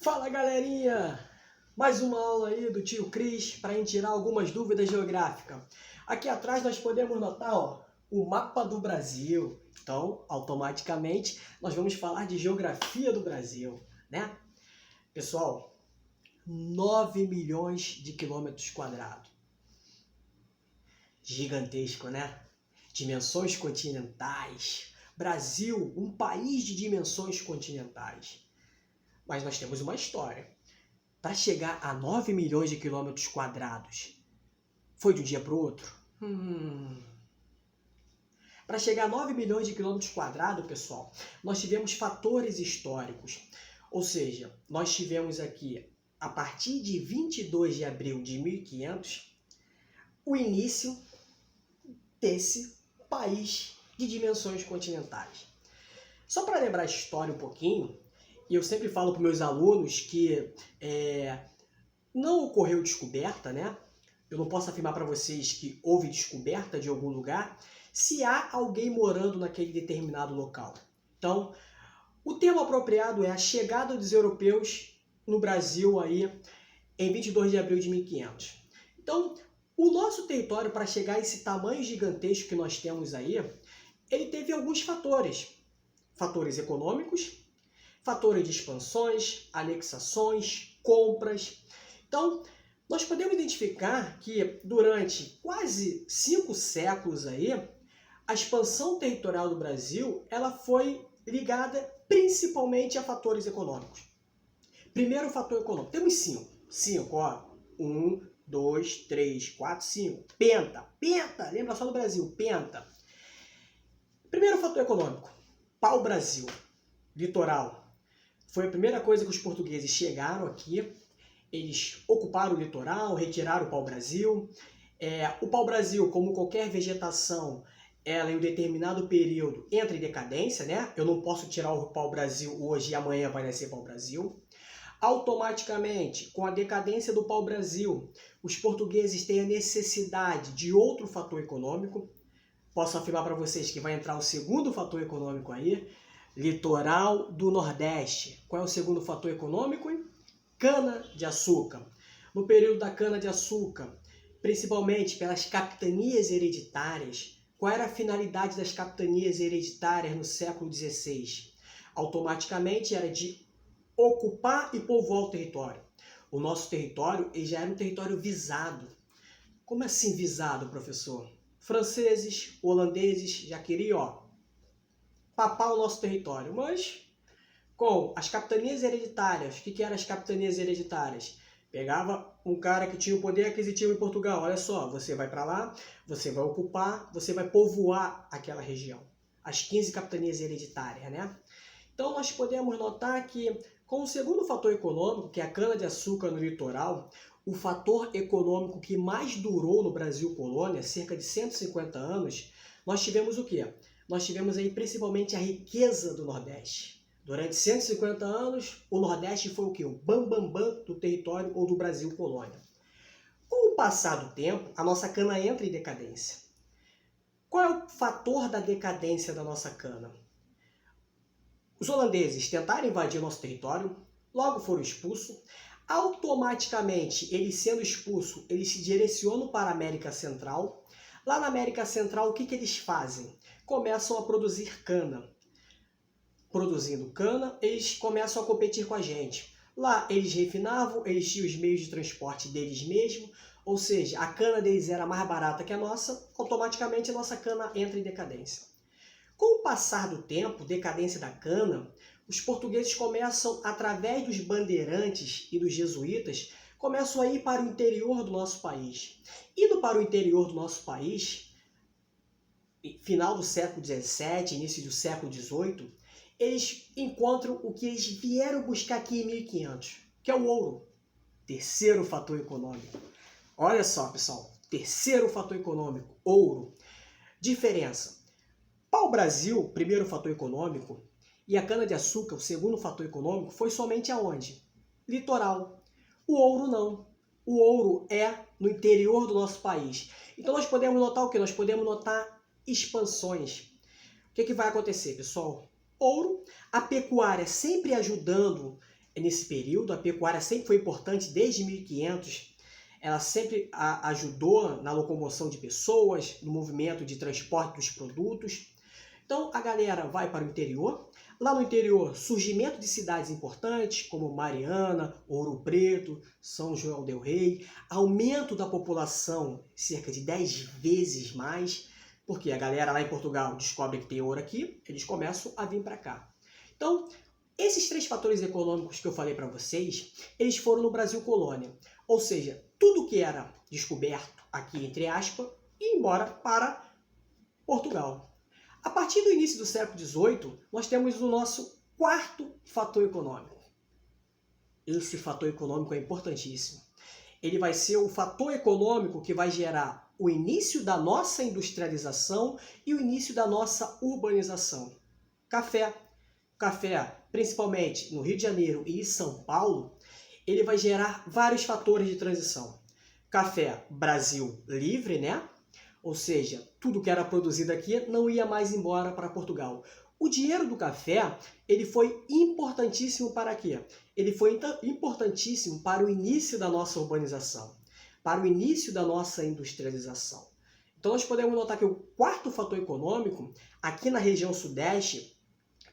Fala galerinha! Mais uma aula aí do tio Cris para a gente tirar algumas dúvidas geográficas. Aqui atrás nós podemos notar o mapa do Brasil. Então, automaticamente, nós vamos falar de geografia do Brasil, né? Pessoal, 9 milhões de quilômetros quadrados. Gigantesco, né? Dimensões continentais. Brasil, um país de dimensões continentais. Mas nós temos uma história. Para chegar a 9 milhões de quilômetros quadrados, foi de um dia para o outro? Para chegar a 9 milhões de quilômetros quadrados, pessoal, nós tivemos fatores históricos. Ou seja, nós tivemos aqui, a partir de 22 de abril de 1500, o início desse país de dimensões continentais. Só para lembrar a história um pouquinho, e eu sempre falo para meus alunos que não ocorreu descoberta, né? Eu não posso afirmar para vocês que houve descoberta de algum lugar se há alguém morando naquele determinado local. Então, o termo apropriado é a chegada dos europeus no Brasil aí em 22 de abril de 1500. Então, o nosso território, para chegar a esse tamanho gigantesco que nós temos aí, ele teve alguns fatores. Fatores econômicos, fatores de expansões, anexações, compras. Então, nós podemos identificar que durante quase 5 séculos aí, a expansão territorial do Brasil ela foi ligada principalmente a fatores econômicos. Primeiro fator econômico. Temos 5. 5, ó. 1, 2, 3, 4, 5. Penta. Penta. Lembra só do Brasil. Penta. Primeiro fator econômico. Pau-Brasil. Litoral. Foi a primeira coisa que os portugueses chegaram aqui. Eles ocuparam o litoral, retiraram o pau-brasil. O pau-brasil, como qualquer vegetação, ela em um determinado período entra em decadência, né? Eu não posso tirar o pau-brasil hoje e amanhã vai nascer pau-brasil. Automaticamente, com a decadência do pau-brasil, os portugueses têm a necessidade de outro fator econômico. Posso afirmar para vocês que vai entrar o segundo fator econômico aí, litoral do Nordeste. Qual é o segundo fator econômico? Cana-de-açúcar. No período da cana-de-açúcar, principalmente pelas capitanias hereditárias, qual era a finalidade das capitanias hereditárias no século XVI? Automaticamente era de ocupar e povoar o território. O nosso território ele já era um território visado. Como assim visado, professor? Franceses, holandeses já queriam, papar o nosso território, mas com as capitanias hereditárias. O que eram as capitanias hereditárias? Pegava um cara que tinha o poder aquisitivo em Portugal, olha só, você vai para lá, você vai ocupar, você vai povoar aquela região. As 15 capitanias hereditárias, né? Então nós podemos notar que com o segundo fator econômico, que é a cana-de-açúcar no litoral, o fator econômico que mais durou no Brasil colônia, cerca de 150 anos, nós tivemos o quê? Nós tivemos aí principalmente a riqueza do Nordeste. Durante 150 anos, o Nordeste foi o quê? O bambambam do território ou do Brasil colônia. Com o passar do tempo, a nossa cana entra em decadência. Qual é o fator da decadência da nossa cana? Os holandeses tentaram invadir nosso território, logo foram expulsos. Automaticamente, eles sendo expulsos, eles se direcionam para a América Central. Lá na América Central, o que eles fazem? Começam a produzir cana. Produzindo cana, eles começam a competir com a gente. Lá eles refinavam, eles tinham os meios de transporte deles mesmos, ou seja, a cana deles era mais barata que a nossa, automaticamente a nossa cana entra em decadência. Com o passar do tempo, decadência da cana, os portugueses começam, através dos bandeirantes e dos jesuítas, começam a ir para o interior do nosso país. Indo para o interior do nosso país, final do século XVII, início do século XVIII, eles encontram o que eles vieram buscar aqui em 1500, que é o ouro. Terceiro fator econômico. Olha só, pessoal. Terceiro fator econômico, ouro. Diferença. Pau-Brasil, primeiro fator econômico, e a cana-de-açúcar, o segundo fator econômico, foi somente aonde? Litoral. O ouro não. O ouro é no interior do nosso país. Então nós podemos notar o quê? Nós podemos notar expansões. O que vai acontecer, pessoal? Ouro, a pecuária sempre ajudando nesse período. A pecuária sempre foi importante desde 1500. Ela sempre ajudou na locomoção de pessoas, no movimento de transporte dos produtos. Então a galera vai para o interior. Lá no interior, surgimento de cidades importantes como Mariana, Ouro Preto, São João del Rei, aumento da população cerca de 10 vezes mais, porque a galera lá em Portugal descobre que tem ouro aqui, eles começam a vir para cá. Então, esses 3 fatores econômicos que eu falei para vocês, eles foram no Brasil colônia. Ou seja, tudo que era descoberto aqui, entre aspas, ia embora para Portugal. A partir do início do século XVIII, nós temos o nosso 4º fator econômico. Esse fator econômico é importantíssimo. Ele vai ser o fator econômico que vai gerar o início da nossa industrialização e o início da nossa urbanização. Café. Café, principalmente no Rio de Janeiro e em São Paulo, ele vai gerar vários fatores de transição. Café, Brasil livre, né? Ou seja, tudo que era produzido aqui não ia mais embora para Portugal. O dinheiro do café, ele foi importantíssimo para quê? Ele foi importantíssimo para o início da nossa urbanização, para o início da nossa industrialização. Então nós podemos notar que o 4º fator econômico, aqui na região sudeste,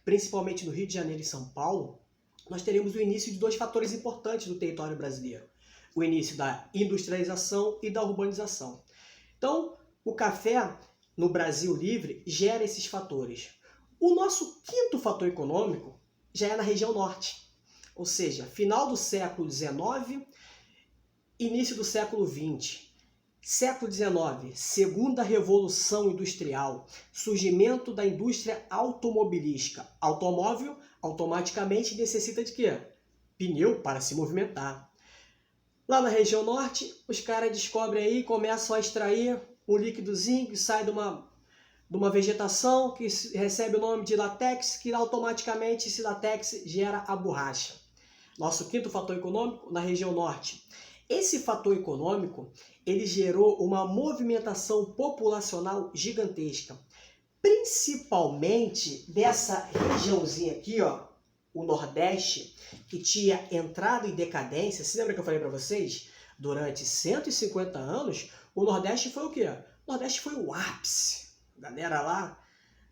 principalmente no Rio de Janeiro e São Paulo, nós teremos o início de 2 fatores importantes do território brasileiro. O início da industrialização e da urbanização. Então, o café no Brasil livre gera esses fatores. O nosso 5º fator econômico já é na região norte, ou seja, final do século XIX, início do século XX. Século XIX, segunda revolução industrial, surgimento da indústria automobilística. Automóvel automaticamente necessita de quê? Pneu para se movimentar. Lá na região norte, os caras descobrem aí, começam a extrair um líquidozinho que sai de uma vegetação que recebe o nome de látex, que automaticamente esse látex gera a borracha. Nosso 5º fator econômico na região norte. Esse fator econômico, ele gerou uma movimentação populacional gigantesca, principalmente dessa regiãozinha aqui, ó, o Nordeste, que tinha entrado em decadência. Se lembra que eu falei para vocês? Durante 150 anos, o Nordeste foi o quê? O Nordeste foi o ápice. A galera lá,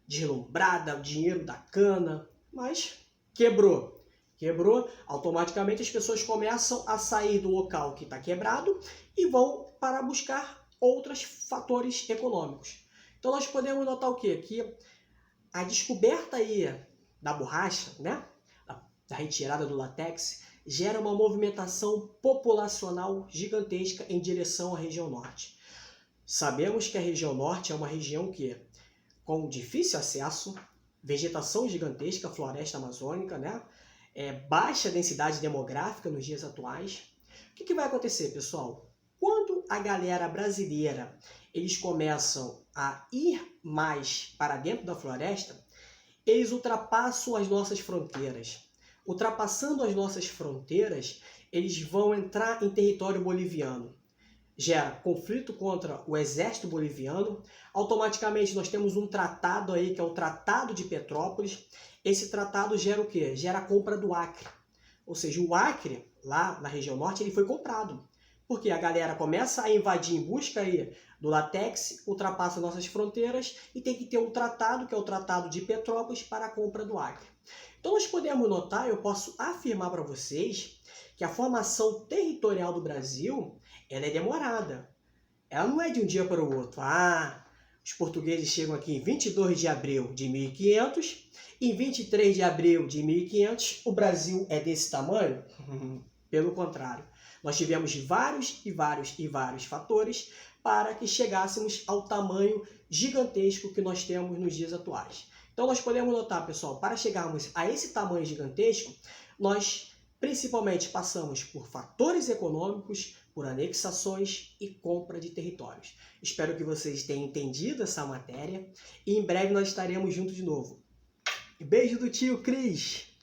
deslumbrada, o dinheiro da cana, mas quebrou. Quebrou, automaticamente as pessoas começam a sair do local que está quebrado e vão para buscar outros fatores econômicos. Então nós podemos notar o quê? Que a descoberta aí da borracha, né? Da retirada do látex, gera uma movimentação populacional gigantesca em direção à região norte. Sabemos que a região norte é uma região que, com difícil acesso, vegetação gigantesca, floresta amazônica, né? Baixa densidade demográfica nos dias atuais. O que vai acontecer, pessoal? Quando a galera brasileira eles começam a ir mais para dentro da floresta, eles ultrapassam as nossas fronteiras. Ultrapassando as nossas fronteiras, eles vão entrar em território boliviano. Gera conflito contra o exército boliviano. Automaticamente nós temos um tratado aí, que é o Tratado de Petrópolis. Esse tratado gera o quê? Gera a compra do Acre. Ou seja, o Acre, lá na região norte, ele foi comprado. Porque a galera começa a invadir em busca aí do látex, ultrapassa nossas fronteiras e tem que ter um tratado, que é o Tratado de Petrópolis, para a compra do Acre. Então nós podemos notar, eu posso afirmar para vocês, que a formação territorial do Brasil, ela é demorada. Ela não é de um dia para o outro. Os portugueses chegam aqui em 22 de abril de 1500, em 23 de abril de 1500, o Brasil é desse tamanho? Pelo contrário, nós tivemos vários fatores para que chegássemos ao tamanho gigantesco que nós temos nos dias atuais. Então nós podemos notar, pessoal, para chegarmos a esse tamanho gigantesco, nós principalmente passamos por fatores econômicos, por anexações e compra de territórios. Espero que vocês tenham entendido essa matéria e em breve nós estaremos juntos de novo. Beijo do tio Cris!